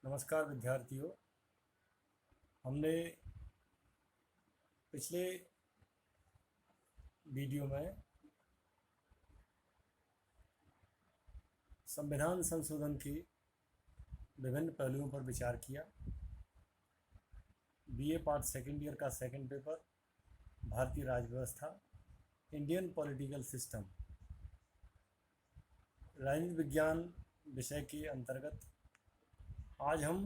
नमस्कार विद्यार्थियों। हमने पिछले वीडियो में संविधान संशोधन के विभिन्न पहलुओं पर विचार किया। बीए पार्ट सेकेंड ईयर का सेकंड पेपर भारतीय राज्य व्यवस्था, इंडियन पॉलिटिकल सिस्टम, राजनीति विज्ञान विषय के अंतर्गत आज हम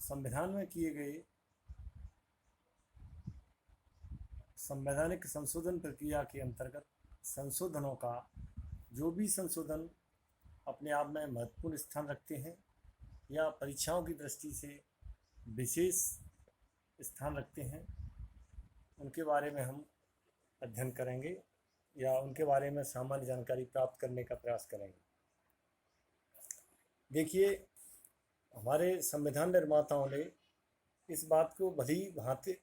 संविधान में किए गए संवैधानिक संशोधन प्रक्रिया के अंतर्गत संशोधनों का जो भी संशोधन अपने आप में महत्वपूर्ण स्थान रखते हैं या परीक्षाओं की दृष्टि से विशेष स्थान रखते हैं, उनके बारे में हम अध्ययन करेंगे या उनके बारे में सामान्य जानकारी प्राप्त करने का प्रयास करेंगे। देखिए, हमारे संविधान निर्माताओं ने इस बात को भली भांति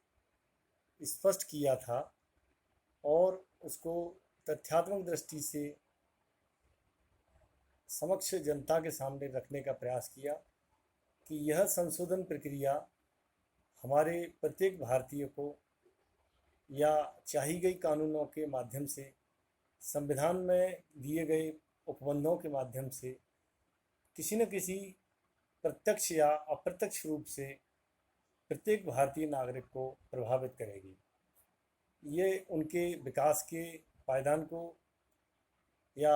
स्पष्ट किया था और उसको तथ्यात्मक दृष्टि से समक्ष जनता के सामने रखने का प्रयास किया कि यह संशोधन प्रक्रिया हमारे प्रत्येक भारतीय को या चाही गई कानूनों के माध्यम से, संविधान में दिए गए उपबंधों के माध्यम से किसी न किसी प्रत्यक्ष या अप्रत्यक्ष रूप से प्रत्येक भारतीय नागरिक को प्रभावित करेगी। ये उनके विकास के पायदान को या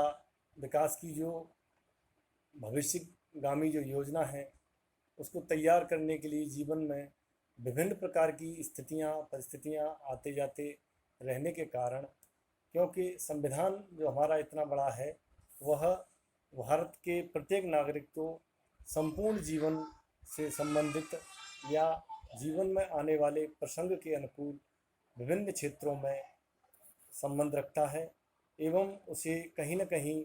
विकास की जो भविष्यगामी जो योजना है उसको तैयार करने के लिए जीवन में विभिन्न प्रकार की स्थितियां परिस्थितियां आते जाते रहने के कारण, क्योंकि संविधान जो हमारा इतना बड़ा है वह भारत के प्रत्येक नागरिक को संपूर्ण जीवन से संबंधित या जीवन में आने वाले प्रसंग के अनुकूल विभिन्न क्षेत्रों में संबंध रखता है एवं उसे कहीं न कहीं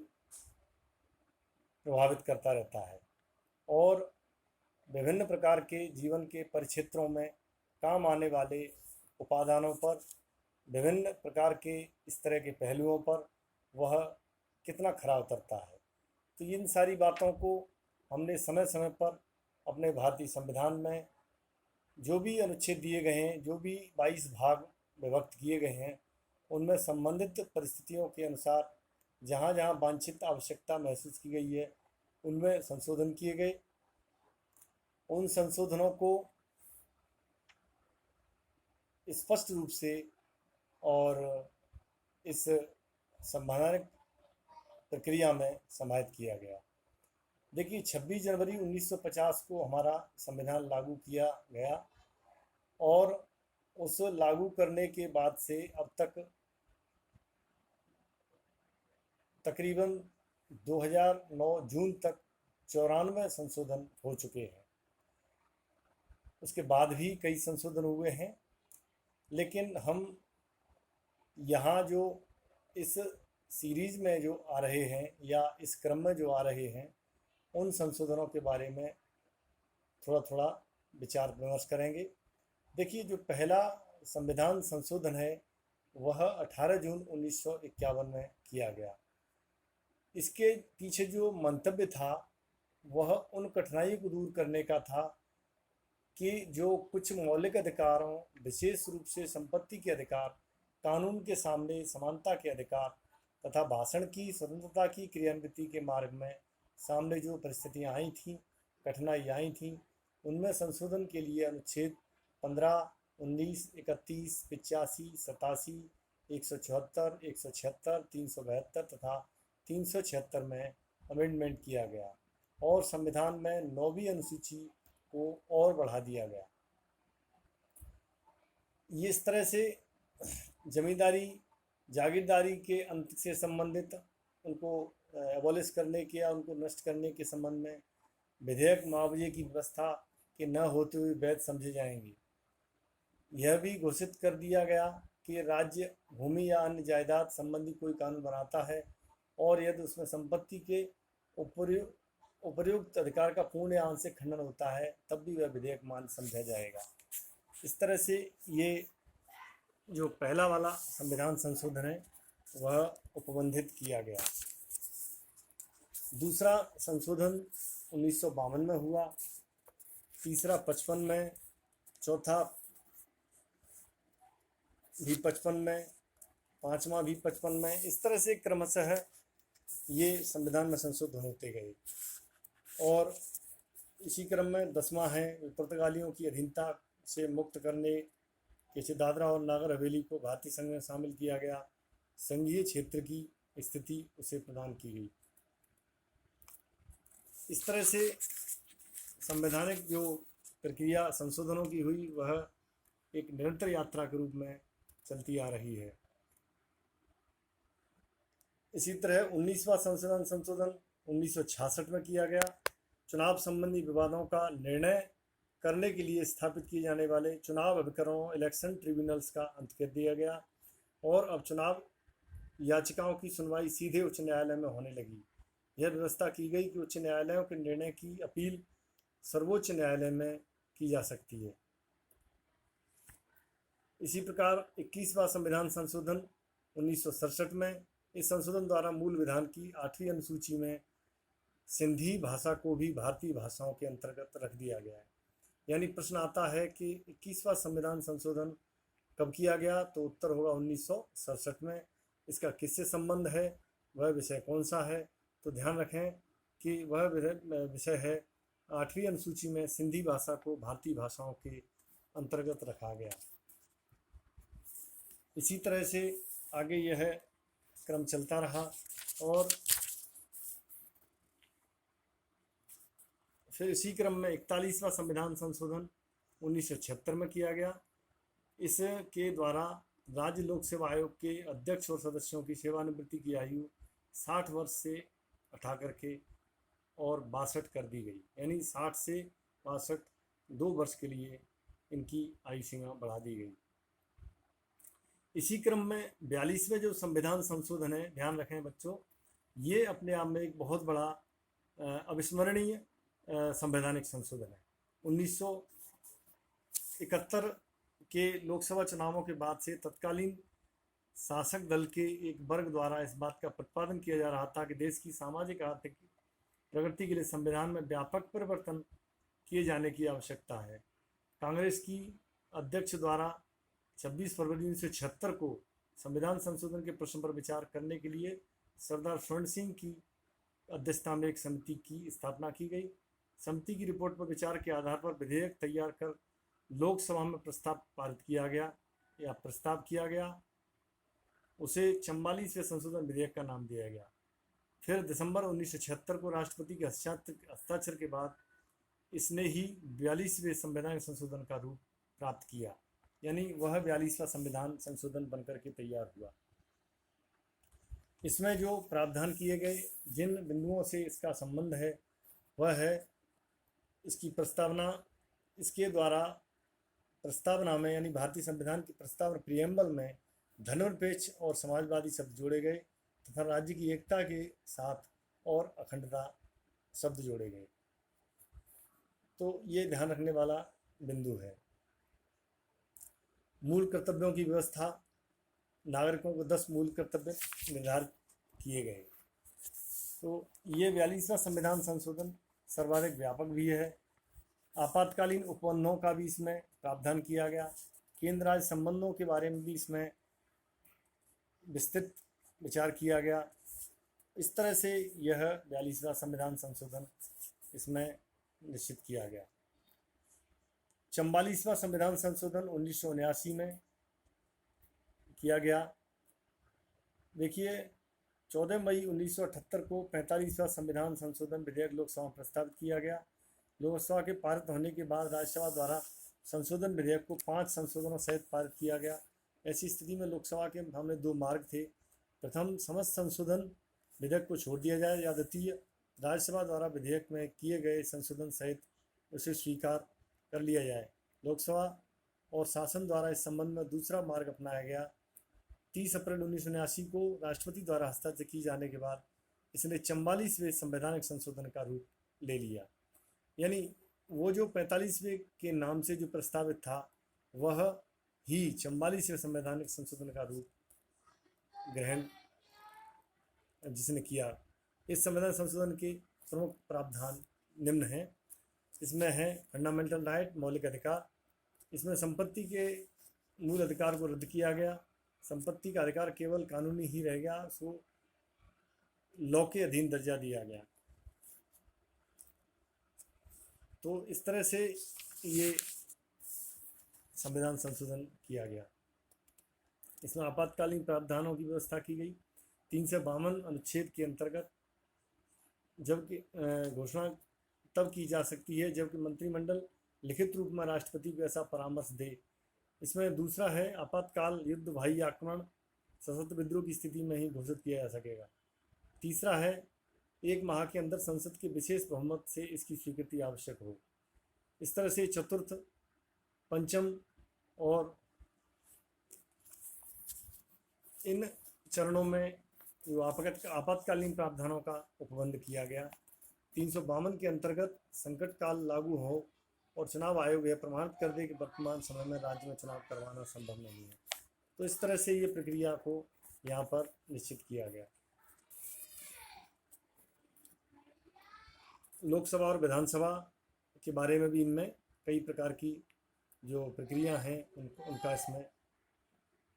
प्रभावित करता रहता है और विभिन्न प्रकार के जीवन के परिक्षेत्रों में काम आने वाले उपादानों पर, विभिन्न प्रकार के इस तरह के पहलुओं पर वह कितना खरा उतरता है। तो इन सारी बातों को हमने समय समय पर अपने भारतीय संविधान में जो भी अनुच्छेद दिए गए हैं, जो भी 22 भाग विभक्त किए गए हैं, उनमें संबंधित परिस्थितियों के अनुसार जहाँ जहाँ वांछित आवश्यकता महसूस की गई है उनमें संशोधन किए गए। उन संशोधनों को स्पष्ट रूप से और इस संवैधानिक प्रक्रिया में समाहित किया गया। देखिए, 26 जनवरी 1950 को हमारा संविधान लागू किया गया और उस लागू करने के बाद से अब तक तकरीबन 2009 जून तक 94 संशोधन हो चुके हैं। उसके बाद भी कई संशोधन हुए हैं, लेकिन हम यहाँ जो इस सीरीज़ में जो आ रहे हैं या इस क्रम में जो आ रहे हैं उन संशोधनों के बारे में थोड़ा थोड़ा विचार विमर्श करेंगे। देखिए, जो पहला संविधान संशोधन है वह 18 जून 1951 में किया गया। इसके पीछे जो मंतव्य था वह उन कठिनाइयों को दूर करने का था कि जो कुछ मौलिक अधिकारों, विशेष रूप से संपत्ति के अधिकार, कानून के सामने समानता के अधिकार तथा भाषण की स्वतंत्रता की क्रियान्विति के मार्ग में सामने जो परिस्थितियां आई थीं, कठिनाई आई थीं, उनमें संशोधन के लिए अनुच्छेद 15, 19, 31, 85, 87, 174, 176, 372 तथा 376 में अमेंडमेंट किया गया और संविधान में 9वीं अनुसूची को और बढ़ा दिया गया। ये इस तरह से जमींदारी जागीरदारी के अंत से संबंधित उनको एबॉलिश करने के या उनको नष्ट करने के संबंध में विधेयक मुआवजे की व्यवस्था के न होते हुए वैध समझे जाएंगे। यह भी घोषित कर दिया गया कि राज्य भूमि या अन्य जायदाद संबंधी कोई कानून बनाता है और यदि उसमें संपत्ति के उपर्युक्त अधिकार का पूर्ण या आंशिक खंडन होता है तब भी वह विधेयक मान्य समझा जाएगा। इस तरह से ये जो पहला वाला संविधान संशोधन है वह उपबंधित किया गया। दूसरा संशोधन 1952 में हुआ तीसरा 55 में, चौथा भी 55 में, पांचवा भी 55 में। इस तरह से क्रमशः ये संविधान में संशोधन होते गए। और इसी क्रम में 10वां है, पुर्तगालियों की अधीनता से मुक्त करने के से दादरा और नागर हवेली को भारतीय संघ में शामिल किया गया। संघीय क्षेत्र की स्थिति उसे प्रदान की गई। इस तरह से संवैधानिक जो प्रक्रिया संशोधनों की हुई वह एक निरंतर यात्रा के रूप में चलती आ रही है। इसी तरह 19वां संविधान संशोधन 1966 में किया गया। चुनाव संबंधी विवादों का निर्णय करने के लिए स्थापित किए जाने वाले चुनाव अभिकरणों इलेक्शन ट्रिब्यूनल्स का अंत कर दिया गया और अब चुनाव याचिकाओं की सुनवाई सीधे उच्च न्यायालय में होने लगी। यह व्यवस्था की गई कि उच्च न्यायालयों के निर्णय की अपील सर्वोच्च न्यायालय में की जा सकती है। इसी प्रकार 21वां संविधान संशोधन 1967 में, इस संशोधन द्वारा मूल विधान की 8वीं अनुसूची में सिंधी भाषा को भी भारतीय भाषाओं के अंतर्गत रख दिया गया है। यानी प्रश्न आता है कि 21वां संविधान संशोधन कब किया गया, तो उत्तर होगा 1967 में। इसका किससे संबंध है, वह विषय कौन सा है, तो ध्यान रखें कि वह विषय है 8वीं अनुसूची में सिंधी भाषा को भारतीय भाषाओं के अंतर्गत रखा गया। इसी तरह से आगे यह क्रम चलता रहा और फिर इसी क्रम में 41वां संविधान संशोधन 1976 में किया गया। इसके द्वारा राज्य लोक सेवा आयोग के अध्यक्ष और सदस्यों की सेवानिवृत्ति की आयु 60 वर्ष से उठा करके और 62 कर दी गई। यानी 60 से 62 2 वर्ष के लिए इनकी आयु सीमा बढ़ा दी गई। इसी क्रम में 42वें जो संविधान संशोधन है, ध्यान रखें बच्चों, ये अपने आप में एक बहुत बड़ा अविस्मरणीय संवैधानिक संशोधन है। 1971 के लोकसभा चुनावों के बाद से तत्कालीन शासक दल के एक वर्ग द्वारा इस बात का प्रतिपादन किया जा रहा था कि देश की सामाजिक आर्थिक प्रगति के लिए संविधान में व्यापक परिवर्तन किए जाने की आवश्यकता है। कांग्रेस की अध्यक्ष द्वारा 26 फरवरी 1976 को संविधान संशोधन के प्रश्न पर विचार करने के लिए सरदार स्वर्ण सिंह की अध्यक्षता में एक समिति की स्थापना की गई। समिति की रिपोर्ट पर विचार के आधार पर विधेयक तैयार कर लोकसभा में प्रस्ताव पारित किया गया या प्रस्ताव किया गया। उसे 44वें संशोधन विधेयक का नाम दिया गया। फिर दिसंबर 1976 को राष्ट्रपति के हस्ताक्षर के बाद इसने ही 42वें संविधान संशोधन का रूप प्राप्त किया। यानी वह 42वां संविधान संशोधन बनकर के तैयार हुआ। इसमें जो प्रावधान किए गए, जिन बिंदुओं से इसका संबंध है, वह है इसकी प्रस्तावना। इसके द्वारा प्रस्तावना में यानी भारतीय संविधान की प्रस्तावना प्रियम्बल में धर्मनिरपेक्ष और समाजवादी शब्द जोड़े गए तथा राज्य की एकता के साथ और अखंडता शब्द जोड़े गए। तो ये ध्यान रखने वाला बिंदु है। मूल कर्तव्यों की व्यवस्था, नागरिकों को 10 मूल कर्तव्य निर्धारित किए गए। तो ये 42वां संविधान संशोधन सर्वाधिक व्यापक भी है। आपातकालीन उपबंधों का भी इसमें प्रावधान किया गया। केंद्र राज्य संबंधों के बारे में भी इसमें विस्तृत विचार किया गया। इस तरह से यह 42वां संविधान संशोधन इसमें निश्चित किया गया। 44वां संविधान संशोधन 1979 में किया गया। देखिए, 14 मई 1978 को 45वां संविधान संशोधन विधेयक लोकसभा में प्रस्तावित किया गया। लोकसभा के पारित होने के बाद राज्यसभा द्वारा संशोधन विधेयक को 5 संशोधनों सहित पारित किया गया। ऐसी स्थिति में लोकसभा के सामने 2 मार्ग थे। प्रथम, समस्त संशोधन विधेयक को छोड़ दिया जाए, या द्वितीय, राज्यसभा द्वारा विधेयक में किए गए संशोधन सहित उसे स्वीकार कर लिया जाए। लोकसभा और शासन द्वारा इस संबंध में दूसरा मार्ग अपनाया गया। 30 अप्रैल 1979 को राष्ट्रपति द्वारा हस्ताक्षर किए जाने के बाद इसने 44वें संवैधानिक संशोधन का रूप ले लिया। यानी वो जो 45वें के नाम से जो प्रस्तावित था, वह ही 44वें संवैधानिक संशोधन का रूप ग्रहण जिसने किया। इस संविधान संशोधन के प्रमुख प्रावधान निम्न हैं। इसमें है फंडामेंटल राइट, मौलिक अधिकार। इसमें संपत्ति के मूल अधिकार को रद्द किया गया। संपत्ति का अधिकार केवल कानूनी ही रह गया, उसको लॉ के अधीन दर्जा दिया गया। तो इस तरह से ये संविधान संशोधन किया गया। इसमें आपातकालीन प्रावधानों की व्यवस्था की गई। 352 अनुच्छेद के अंतर्गत जबकि घोषणा तब की जा सकती है जबकि मंत्रिमंडल लिखित रूप में राष्ट्रपति को ऐसा परामर्श दे। इसमें दूसरा है आपातकाल युद्ध, बाह्य आक्रमण, सशस्त्र विद्रोह की स्थिति में ही घोषित किया जा सकेगा। तीसरा है 1 माह के अंदर संसद के विशेष बहुमत से इसकी स्वीकृति आवश्यक हो। इस तरह से चतुर्थ, पंचम और इन चरणों में जो आपातकालीन प्रावधानों का उपबंध किया गया। 352 के अंतर्गत संकट काल लागू हो और चुनाव आयोग यह प्रमाणित कर दे कि वर्तमान समय में राज्य में चुनाव करवाना संभव नहीं है। तो इस तरह से ये प्रक्रिया को यहाँ पर निश्चित किया गया। लोकसभा और विधानसभा के बारे में भी इनमें कई प्रकार की जो प्रक्रिया हैं उनका इसमें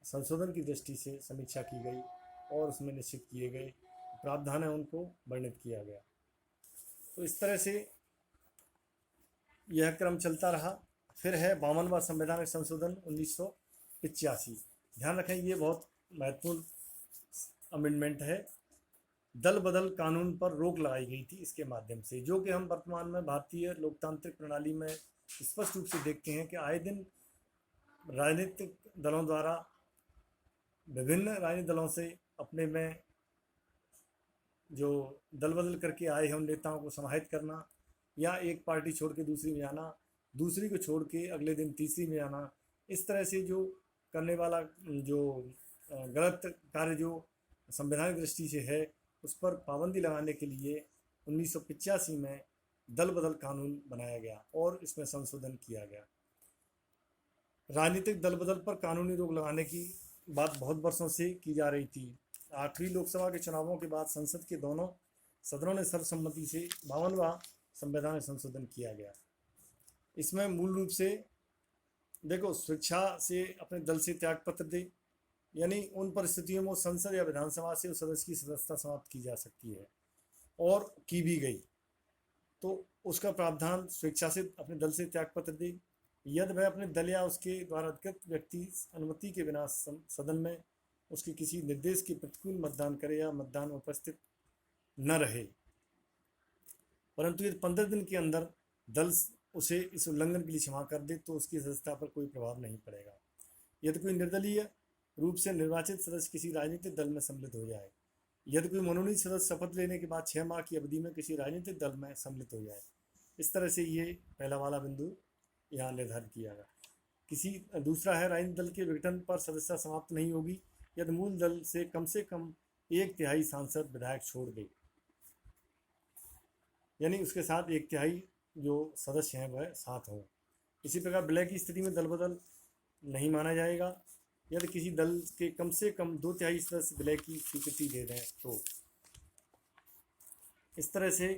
संशोधन की दृष्टि से समीक्षा की गई और उसमें निश्चित किए गए प्रावधान है उनको वर्णित किया गया। तो इस तरह से यह क्रम चलता रहा। फिर है 52वां संवैधानिक संशोधन 1985। ध्यान रखें ये बहुत महत्वपूर्ण अमेंडमेंट है। दल बदल कानून पर रोक लगाई गई थी इसके माध्यम से, जो कि हम वर्तमान में भारतीय लोकतांत्रिक प्रणाली में स्पष्ट रूप से देखते हैं कि आए दिन राजनीतिक दलों द्वारा विभिन्न राजनीतिक दलों से अपने में जो दल बदल करके आए हैं उन नेताओं को समाहित करना या एक पार्टी छोड़ के दूसरी में जाना, दूसरी को छोड़ के अगले दिन तीसरी में जाना, इस तरह से जो करने वाला जो गलत कार्य जो संवैधानिक दृष्टि से है उस पर पाबंदी लगाने के लिए 1985 में दल बदल कानून बनाया गया और इसमें संशोधन किया गया। राजनीतिक दल बदल पर कानूनी रोक लगाने की बात बहुत वर्षों से की जा रही थी। 8वीं लोकसभा के चुनावों के बाद संसद के दोनों सदनों ने सर्वसम्मति से 52वां संवैधानिक संशोधन किया गया। इसमें मूल रूप से देखो, स्वेच्छा से अपने दल से त्याग पत्र दे, यानी उन परिस्थितियों में संसद या विधानसभा से उस सदस्य की सदस्यता समाप्त की जा सकती है और की भी गई तो उसका प्रावधान स्वेच्छा से अपने दल से त्याग पत्र दे, यदि वह अपने दल या उसके द्वारा अधिकृत व्यक्ति अनुमति के बिना सदन में उसके किसी निर्देश के प्रतिकूल मतदान करे या मतदान में उपस्थित न रहे, परंतु यदि 15 दिन के अंदर दल उसे इस उल्लंघन के लिए क्षमा कर दे तो उसकी सदस्यता पर कोई प्रभाव नहीं पड़ेगा। यदि कोई निर्दलीय रूप से निर्वाचित सदस्य किसी राजनीतिक दल में सम्मिलित हो जाए, यदि कोई मनोनीत सदस्य शपथ लेने के बाद 6 माह की अवधि में किसी राजनीतिक दल में सम्मिलित हो जाए, इस तरह से ये पहला वाला बिंदु यहाँ निर्धारित किया गया। किसी दूसरा है राजनीतिक दल के विघटन पर सदस्यता समाप्त नहीं होगी यदि मूल दल से कम 1/3 सांसद विधायक छोड़ दे, यानी उसके साथ 1/3 जो सदस्य हैं वह साथ हों। इसी प्रकार विलय की स्थिति में दल बदल नहीं माना जाएगा यदि किसी दल के कम से कम 2/3 सदस्य विलय की स्वीकृति दे दें तो। इस तरह से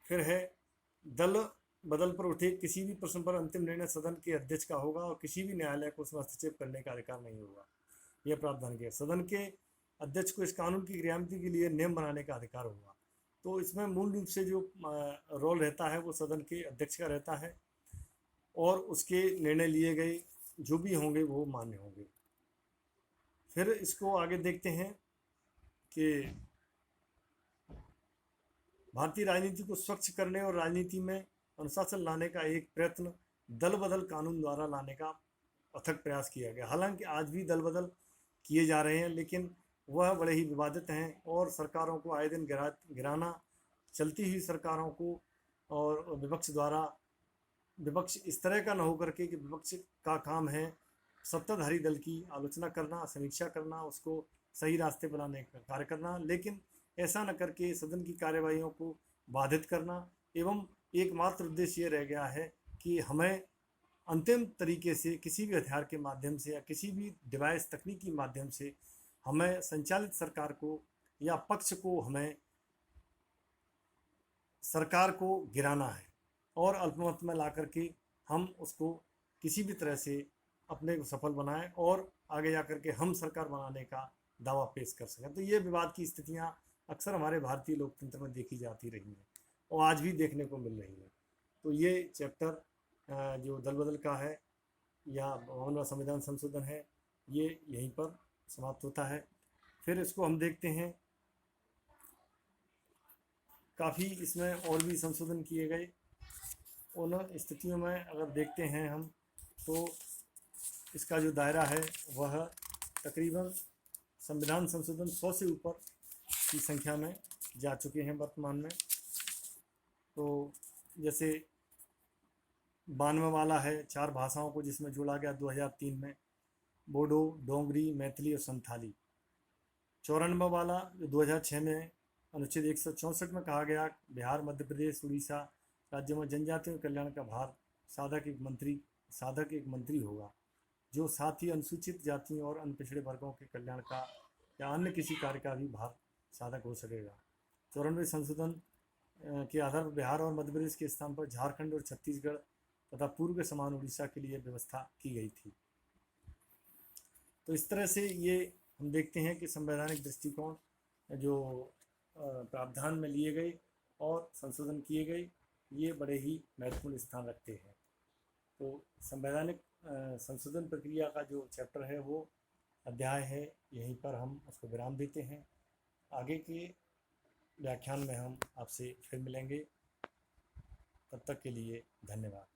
फिर है दल बदल पर उठे किसी भी प्रश्न पर अंतिम निर्णय सदन के अध्यक्ष का होगा और किसी भी न्यायालय को उसमें हस्तक्षेप करने का अधिकार नहीं होगा। यह प्रावधान किया। सदन के अध्यक्ष को इस कानून की क्रियान्वयन के लिए नियम बनाने का अधिकार होगा। तो इसमें मूल रूप से जो रोल रहता है वो सदन के अध्यक्ष का रहता है और उसके निर्णय लिए गए जो भी होंगे वो मान्य होंगे। फिर इसको आगे देखते हैं कि भारतीय राजनीति को स्वच्छ करने और राजनीति में अनुशासन लाने का एक प्रयत्न दल बदल कानून द्वारा लाने का अथक प्रयास किया गया। हालांकि आज भी दल बदल किए जा रहे हैं लेकिन वह बड़े ही विवादित हैं और सरकारों को आए दिन गिराना, चलती हुई सरकारों को और विपक्ष इस तरह का न हो करके कि विपक्ष का काम है सत्ताधारी दल की आलोचना करना, समीक्षा करना, उसको सही रास्ते पर लाने का कार्य करना, लेकिन ऐसा न करके सदन की कार्यवाहियों को बाधित करना एवं एकमात्र उद्देश्य ये रह गया है कि हमें अंतिम तरीके से किसी भी हथियार के माध्यम से या किसी भी डिवाइस तकनीकी माध्यम से हमें संचालित सरकार को या पक्ष को हमें सरकार को गिराना है। और अल्पमत में ला करके हम उसको किसी भी तरह से अपने को सफल बनाएं और आगे जा करके हम सरकार बनाने का दावा पेश कर सकें। तो ये विवाद की स्थितियां अक्सर हमारे भारतीय लोकतंत्र में देखी जाती रही हैं और आज भी देखने को मिल रही हैं। तो ये चैप्टर जो दल बदल का है या भवन व संविधान संशोधन है, ये यहीं पर समाप्त होता है। फिर इसको हम देखते हैं, काफ़ी इसमें और भी संशोधन किए गए। उन स्थितियों में अगर देखते हैं हम, तो इसका जो दायरा है वह तकरीबन संविधान संशोधन 100 से ऊपर की संख्या में जा चुके हैं वर्तमान में। तो जैसे 92 वाला है 4 भाषाओं को जिसमें जोड़ा गया 2003 में, बोडो, डोंगरी, मैथिली और संथाली। 94 वाला जो 2006 में अनुच्छेद 164 में कहा गया, बिहार, मध्य प्रदेश, उड़ीसा राज्यों में जनजातियों के कल्याण का भार साधक एक मंत्री होगा, जो साथ ही अनुसूचित जातियों और अन्य पिछड़े वर्गों के कल्याण का या अन्य किसी कार्य का भी भार साधक हो सकेगा। 94 संशोधन के आधार पर बिहार और मध्य प्रदेश के स्थान पर झारखंड और छत्तीसगढ़ तथा पूर्व के समान उड़ीसा के लिए व्यवस्था की गई थी। तो इस तरह से ये हम देखते हैं कि संवैधानिक दृष्टिकोण जो प्रावधान में लिए गए और संशोधन किए गए, ये बड़े ही महत्वपूर्ण स्थान रखते हैं। तो संवैधानिक संशोधन प्रक्रिया का जो चैप्टर है, वो अध्याय है, यहीं पर हम उसको विराम देते हैं। आगे के व्याख्यान में हम आपसे फिर मिलेंगे। तब तक के लिए धन्यवाद।